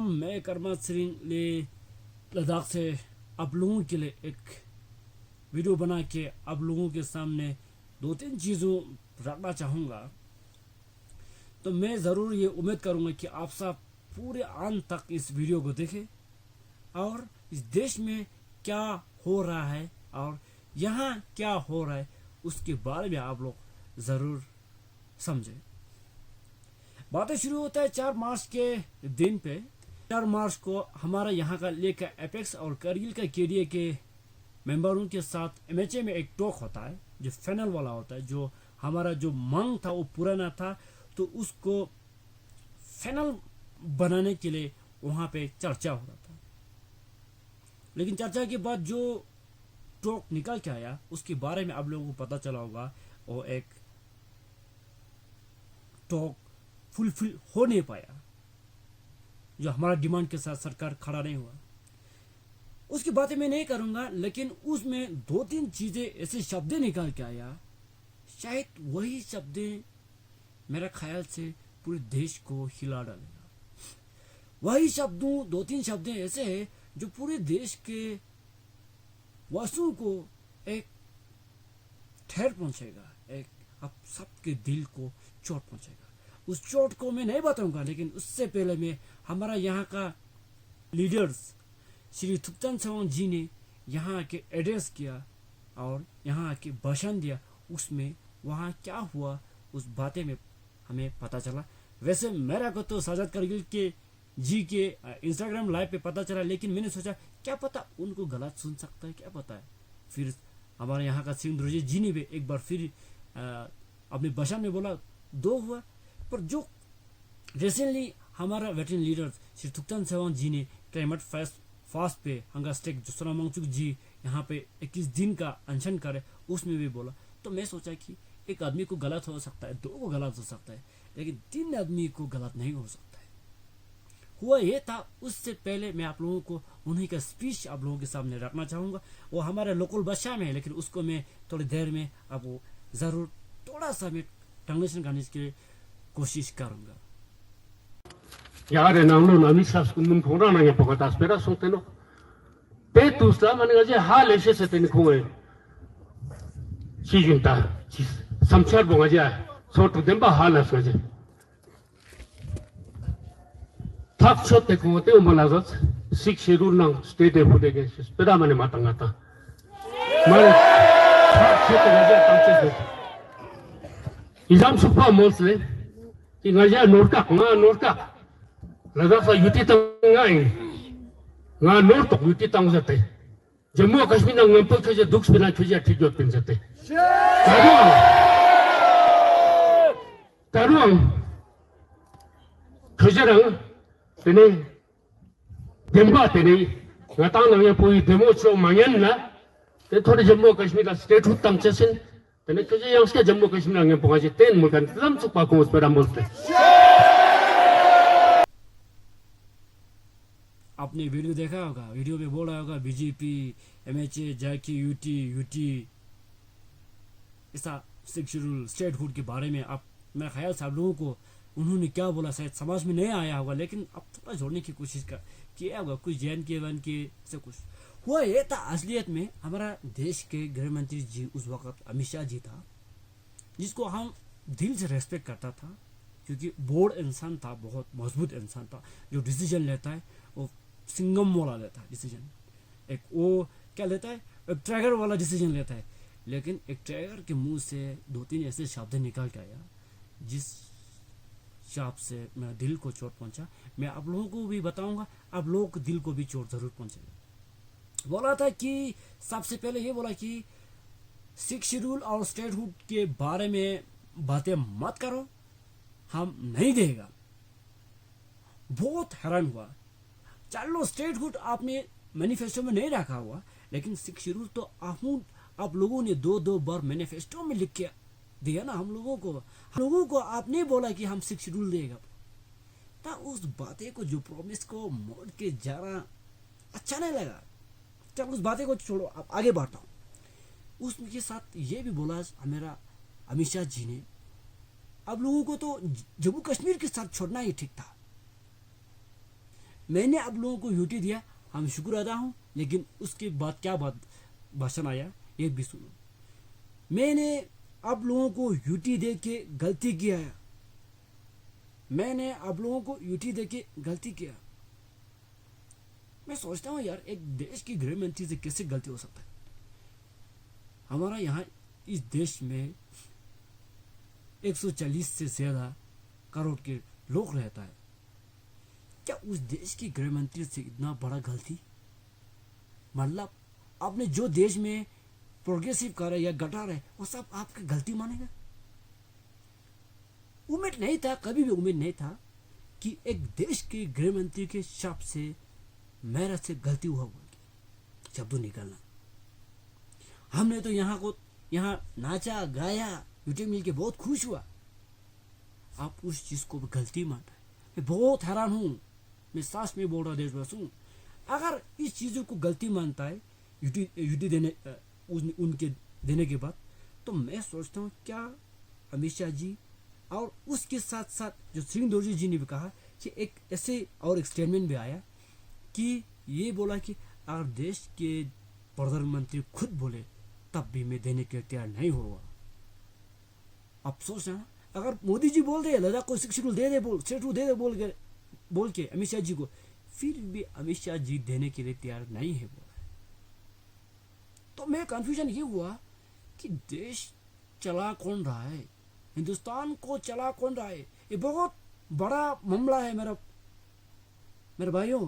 मैं कर्मा सिंह ले लद्दाख से आप लोगों के लिए एक वीडियो बना के आप लोगों के सामने 2-3 चीज़ों रखना चाहूँगा। तो मैं ज़रूर ये उम्मीद करूँगा कि आप सब पूरे अंत तक इस वीडियो को देखें और इस देश में क्या हो रहा है और यहाँ क्या हो रहा है उसके बारे में आप लोग ज़रूर समझें। बातें शुरू होता है 4 मार्च के दिन पे। 4 मार्च को हमारा यहाँ का लेक एपेक्स और करगिल का केडीए के मेंबरों के साथ एमएचए में एक टॉक होता है जो फाइनल वाला होता है। जो हमारा जो मांग था वो पुराना था, तो उसको फाइनल बनाने के लिए वहाँ पे चर्चा हो रहा था। लेकिन चर्चा के बाद जो टॉक निकल के आया उसके बारे में आप लोगों को पता चला होगा, वो एक टॉक फुलफिल हो नहीं पाया। जो हमारा डिमांड के साथ सरकार खड़ा नहीं हुआ। उसकी बातें मैं नहीं करूंगा, लेकिन उसमें 2-3 चीजें ऐसे शब्द निकाल के आया, शायद वही शब्द मेरा ख्याल से पूरे देश को हिला डालेगा। वही शब्दों 2-3 शब्द ऐसे हैं जो पूरे देश के वासियों को एक ठहर पहुंचेगा, एक आप सबके दिल को चोट पहुंचेगा। उस चोट को मैं नहीं बताऊंगा, लेकिन उससे पहले मैं हमारा यहाँ का लीडर्स श्री थुकचन सवांग जी ने यहाँ आके एड्रेस किया और यहाँ आके भाषण दिया। उसमें वहाँ क्या हुआ उस बातें में हमें पता चला। वैसे मेरा को तो साजाद करगिल के जी के इंस्टाग्राम लाइव पे पता चला, लेकिन मैंने सोचा क्या पता उनको गलत सुन सकता है, क्या पता है। फिर हमारे यहाँ का सिंह द्रोजी जी ने भी एक बार फिर अपने भाषण में बोला 2 हुआ। पर जो रिसेंटली हमारा वेटरन लीडर श्री थुकचन सवांग जी ने क्लाइमेट फास्ट पे हंगा स्टेक जो सोनामांगचुक जी यहाँ पे 21 दिन का अनशन करे, उसमें भी बोला। तो मैं सोचा कि एक आदमी को गलत हो सकता है, 2 को गलत हो सकता है, लेकिन 3 आदमी को गलत नहीं हो सकता है। हुआ ये था। उससे पहले मैं आप लोगों को उन्हीं का स्पीच आप लोगों के सामने रखना चाहूँगा। वो हमारे लोकल भाषा में है, लेकिन उसको मैं थोड़ी देर में अब ज़रूर थोड़ा सा मैं ट्रांसलेशन करने के कोशिश करूँगा। 야래 나오는 아미사스 군문 보라는 게 보고 다스 베라 송테노 베투스라 만에 가지 할레시스 때는 공을 시준다 삼차र 봉아지 소트 덴바 할라스 가지 탁초 때 공을 때 몰라서 식시루랑 스테이트 후대게 베라 만에 마땅하다 말 탁초 때 가지 땅치스 이잠 수파 몰스레 이 가지 노르카 लद्दाख युति तंगाई nga nor tok yuti tang jate jammu kashmir na ngam pak je duks bina thuja thik jot pin jate taruang thujarang tene demba tene nga tang na pui demo cho mangen na te thode jammu kashmir la state hut tang chasin tene thuja yang ske jammu kashmir na ngam pak je ten mukan lam chuk pa ko spera bolte। आपने video देखा होगा, video में बोला होगा BJP MHA जाके UT ऐसा 6 schedule state hood के बारे में आप मेरा ख्याल से आप लोगों को उन्होंने क्या बोला शायद समझ में नहीं आया होगा, लेकिन अब थोड़ा जोड़ने की कोशिश किया होगा। कुछ जैन के वन के से कुछ हुआ ये था। असलियत में हमारा देश के गृह मंत्री जी उस वक्त अमित शाह जी था, जिसको हम दिल से रेस्पेक्ट करता था, क्योंकि बोर्ड इंसान था, बहुत मजबूत इंसान था। जो डिसीजन लेता है वो सिंगम वाला लेता है डिसीजन, एक वो क्या लेता है, एक ट्रैगर वाला डिसीजन लेता है। लेकिन एक ट्रैगर के मुंह से 2-3 ऐसे शब्द निकाल के आया जिस शब्द से मेरा दिल को चोट पहुंचा। मैं आप लोगों को भी बताऊंगा, आप लोगों के दिल को भी चोट जरूर पहुंचेगा। बोला था कि सबसे पहले ये बोला कि 6 शेड्यूल और स्टेटहुड के बारे में बातें मत करो, हम नहीं देगा। बहुत हैरान हुआ। चलो स्टेटहुड आपने मैनिफेस्टो में नहीं रखा हुआ, लेकिन 6 शेड्यूल तो आप लोगों ने 2 बार मैनिफेस्टो में लिख के दिया ना हम लोगों को आपने बोला कि हम 6 शेड्यूल देगा। तो उस बातें को, जो प्रॉमिस को मोड़ के जाना अच्छा नहीं लगा। चलो उस बातें को छोड़ो, आप आगे बढ़ता हूँ। उसके साथ ये भी बोला मेरा अमित शाह जी ने, आप लोगों को तो जम्मू कश्मीर के साथ छोड़ना ही ठीक था। मैंने आप लोगों को यूटी दिया, हम शुक्र अदा हूँ, लेकिन उसके बाद क्या बात भाषण आया ये भी सुनो। मैंने आप लोगों को यूटी दे के गलती किया है, मैंने आप लोगों को यूटी दे के गलती किया। मैं सोचता हूँ यार, एक देश की गृह मंत्री से कैसे गलती हो सकता है। हमारा यहाँ इस देश में 140 से ज्यादा करोड़ के लोग रहता है, क्या उस देश की गृह मंत्री से इतना बड़ा गलती? मतलब आपने जो देश में प्रोग्रेसिव कर है या घटा रहे वो सब आपकी गलती मानेगा? उम्मीद नहीं था, कभी भी उम्मीद नहीं था कि एक देश के गृह मंत्री के शब्द से मेरा से गलती हुआ बोल शब्द निकलना। हमने तो यहाँ नाचा गाया, यूटी मिल के बहुत खुश हुआ, आप उस चीज को गलती मानता है। मैं बहुत हैरान हूं, मैं सास में बोल रहा देशवासी हूं। अगर इस चीजों को गलती मानता है यूटी देने उनके देने के बाद, तो मैं सोचता हूँ क्या अमित शाह जी और उसके साथ साथ जो सिंह दोरजी जी ने भी कहा कि एक ऐसे और एक स्टेटमेंट भी आया कि ये बोला कि अगर देश के प्रधानमंत्री खुद बोले तब भी मैं देने के तैयार नहीं होगा। अफसोस है, अगर मोदी जी बोल दे लद्दाख को शेड्यूल दे दे बोल के अमित शाह जी को, फिर भी अमित शाह जी देने के लिए तैयार नहीं है बोला। तो मैं कंफ्यूजन ये हुआ कि देश चला कौन रहा है, हिंदुस्तान को चला कौन रहा है? ये बहुत बड़ा मामला है मेरे भाइयों।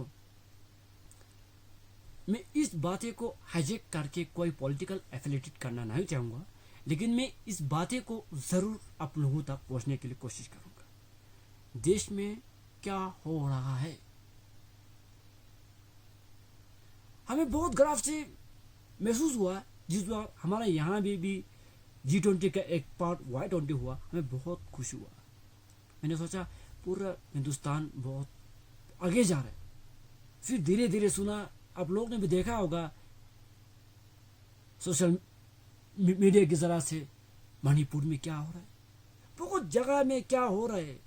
मैं इस बातें को हाईजेक करके कोई पॉलिटिकल एफिलिएटेड करना नहीं चाहूंगा, लेकिन मैं इस बातें को जरूर आप लोगों तक पहुंचने के लिए कोशिश करूंगा। देश में क्या हो रहा है, हमें बहुत गर्व से महसूस हुआ जिस बार हमारा यहाँ भी G20 का एक पार्ट Y20 हुआ, हमें बहुत खुशी हुआ। मैंने सोचा पूरा हिंदुस्तान बहुत आगे जा रहा है। फिर धीरे धीरे सुना, आप लोग ने भी देखा होगा सोशल मीडिया की जरा से, मणिपुर में क्या हो रहा है, बहुत जगह में क्या हो रहा है।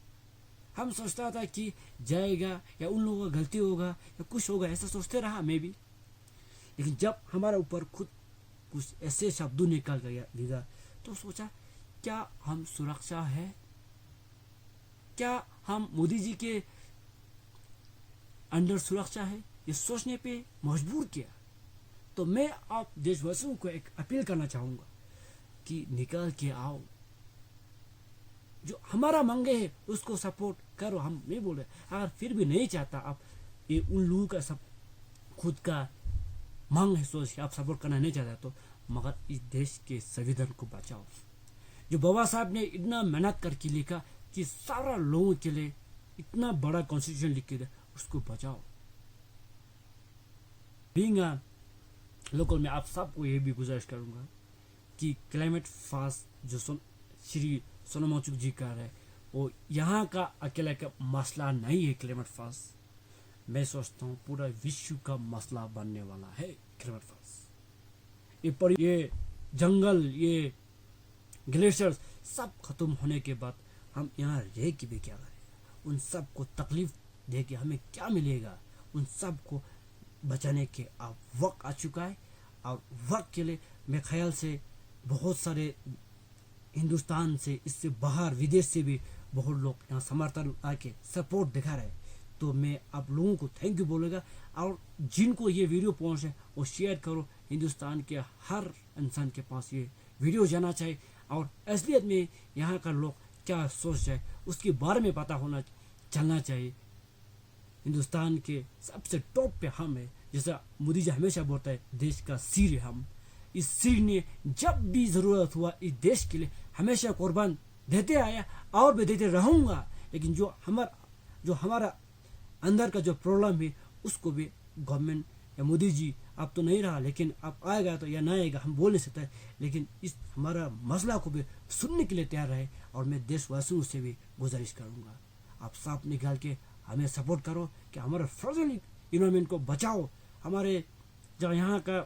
हम सोचता था कि जाएगा या उन लोगों का गलती होगा या कुछ होगा, ऐसा सोचते रहा मैं भी। लेकिन जब हमारा ऊपर खुद कुछ ऐसे शब्दों निकल गया तो सोचा क्या हम सुरक्षा है, क्या हम मोदी जी के अंडर सुरक्षा है, ये सोचने पे मजबूर किया। तो मैं आप देशवासियों को एक अपील करना चाहूंगा कि निकल के आओ, जो हमारा मांगे है उसको सपोर्ट करो। हम नहीं बोल रहे, अगर फिर भी नहीं चाहता आप, ये उन लोगों का सब खुद का मांग है, सोच आप सपोर्ट करना नहीं चाहता, तो मगर इस देश के संविधान को बचाओ। जो बाबा साहब ने इतना मेहनत करके लिखा कि सारा लोगों के लिए इतना बड़ा कॉन्स्टिट्यूशन लिख के दे, उसको बचाओ। बीइंग लोकल में आप सबको ये भी गुजारिश करूंगा कि क्लाइमेट फास्ट जो श्री सोनम वांगचुक जी कर रहे, वो यहाँ का अकेला का मसला नहीं है। क्लाइमेट फास्ट मैं सोचता हूँ पूरा विश्व का मसला बनने वाला है। क्लाइमेट फास्ट ये जंगल, ये ग्लेशियर्स सब खत्म होने के बाद हम यहाँ रह के भी क्या करेंगे? उन सब को तकलीफ दे के हमें क्या मिलेगा? उन सब को बचाने के अब वक्त आ चुका है, और वक्त के लिए मेरे ख्याल से बहुत सारे हिंदुस्तान से, इससे बाहर विदेश से भी बहुत लोग यहाँ समर्थन आके सपोर्ट दिखा रहे। तो मैं आप लोगों को थैंक यू बोलेगा, और जिनको ये वीडियो पहुंचे वो शेयर करो। हिंदुस्तान के हर इंसान के पास ये वीडियो जाना चाहिए, और असलियत में यहाँ का लोग क्या सोच जाए उसके बारे में पता होना चलना चाहिए। हिंदुस्तान के सबसे टॉप पे हम है, जैसा मोदी जी हमेशा बोलता है देश का सिर है हम। इस सिर ने जब भी जरूरत हुआ इस देश के लिए हमेशा कुर्बान देते आया और भी देते रहूंगा। लेकिन जो हमारा अंदर का जो प्रॉब्लम है उसको भी गवर्नमेंट या मोदी जी अब तो नहीं रहा, लेकिन अब आएगा तो या ना आएगा हम बोल नहीं सकते, लेकिन इस हमारा मसला को भी सुनने के लिए तैयार रहे। और मैं देशवासियों से भी गुजारिश करूंगा, आप सब निकाल के हमें सपोर्ट करो कि हमारे फ्रोजन इन्वायरमेंट को बचाओ। हमारे जो यहाँ का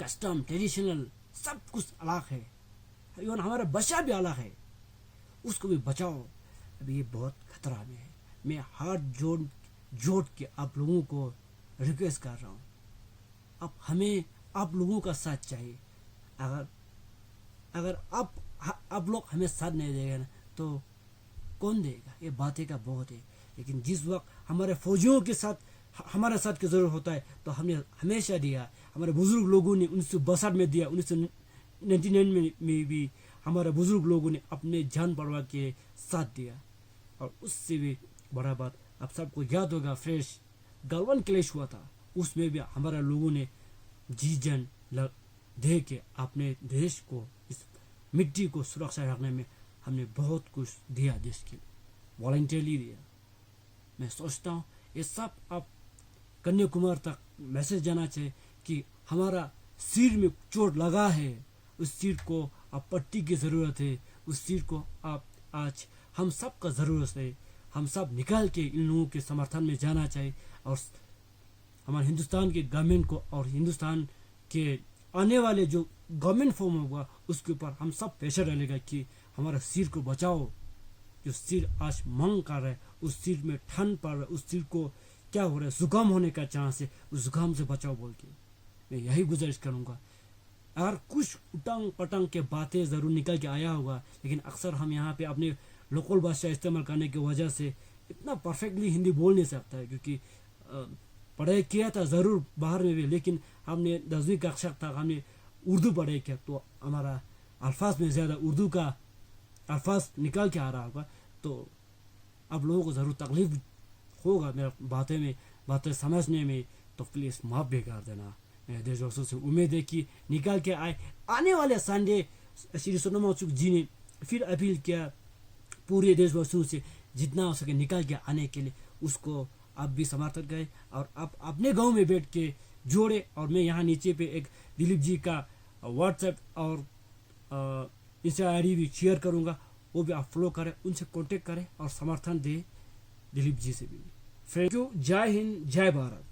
कस्टम ट्रेडिशनल सब कुछ अलग है, इवन हमारा भाषा भी अलग है, उसको भी बचाओ। अभी ये बहुत खतरा में है। मैं हाथ जोड़ जोड़ के आप लोगों को रिक्वेस्ट कर रहा हूँ, अब हमें आप लोगों का साथ चाहिए। अगर अगर आप लोग हमें साथ नहीं देगा ना तो कौन देगा? ये बातें का बहुत है। लेकिन जिस वक्त हमारे फौजियों के साथ हमारे साथ की ज़रूरत होता है तो हमने हमेशा दिया। हमारे बुजुर्ग लोगों ने 1962 में दिया, 1999 में भी हमारे बुजुर्ग लोगों ने अपने जान परवाह के साथ दिया। और उससे भी बड़ा बात आप सबको याद होगा, फ्रेश गलवान क्लैश हुआ था, उसमें भी हमारे लोगों ने जी जान दे के अपने देश को, इस मिट्टी को सुरक्षा रखने में हमने बहुत कुछ दिया, देश के लिए वॉलंटियरली दिया। मैं सोचता हूँ ये सब आप कन्याकुमारी तक मैसेज जाना चाहिए कि हमारा सिर में चोट लगा है, उस सिर को अब पट्टी की ज़रूरत है, उस सिर को आप आज हम सब का ज़रूरत है। हम सब निकाल के इन लोगों के समर्थन में जाना चाहिए और हमारे हिंदुस्तान के गवर्नमेंट को और हिंदुस्तान के आने वाले जो गवर्नमेंट फॉर्म होगा उसके ऊपर हम सब प्रेशर डालेगा कि हमारा सिर को बचाओ। जो सिर आज मांग कर रहा है, उस सिर में ठंड पड़ रहा है, उस सिर को क्या हो रहा है, जुकाम होने का चांस है, उस जुकाम से बचाओ बोल के मैं यही गुजारिश करूँगा। अगर कुछ उटंग पटंग के बातें ज़रूर निकल के आया होगा, लेकिन अक्सर हम यहाँ पे अपने लोकल भाषा इस्तेमाल करने की वजह से इतना परफेक्टली हिंदी बोल नहीं सकता है, क्योंकि पढ़ाई किया था ज़रूर बाहर में भी, लेकिन हमने 10वीं कक्षा तक हमने उर्दू पढ़ाई किया तो हमारा अल्फाज में ज़्यादा उर्दू का अल्फाज निकल के आ रहा होगा। तो आप लोगों को ज़रूर तकलीफ होगा मेरा बातें समझने में, तो प्लीज़ माफ़ भी कर देना। मेरे देशवासियों से उम्मीद है कि निकाल के आने वाले संडे श्री सोनम वांगचुक जी ने फिर अपील किया पूरे देशवासियों से जितना हो सके निकाल के आने के लिए, उसको आप भी समर्थन करें और आप अपने गांव में बैठ के जोड़े। और मैं यहाँ नीचे पे एक दिलीप जी का व्हाट्सएप और इंस्टा ID भी शेयर करूँगा, वो भी आप फॉलो करें, उनसे कांटेक्ट करें और समर्थन दें दिलीप जी से भी। Thank you. जय हिंद, जय भारत।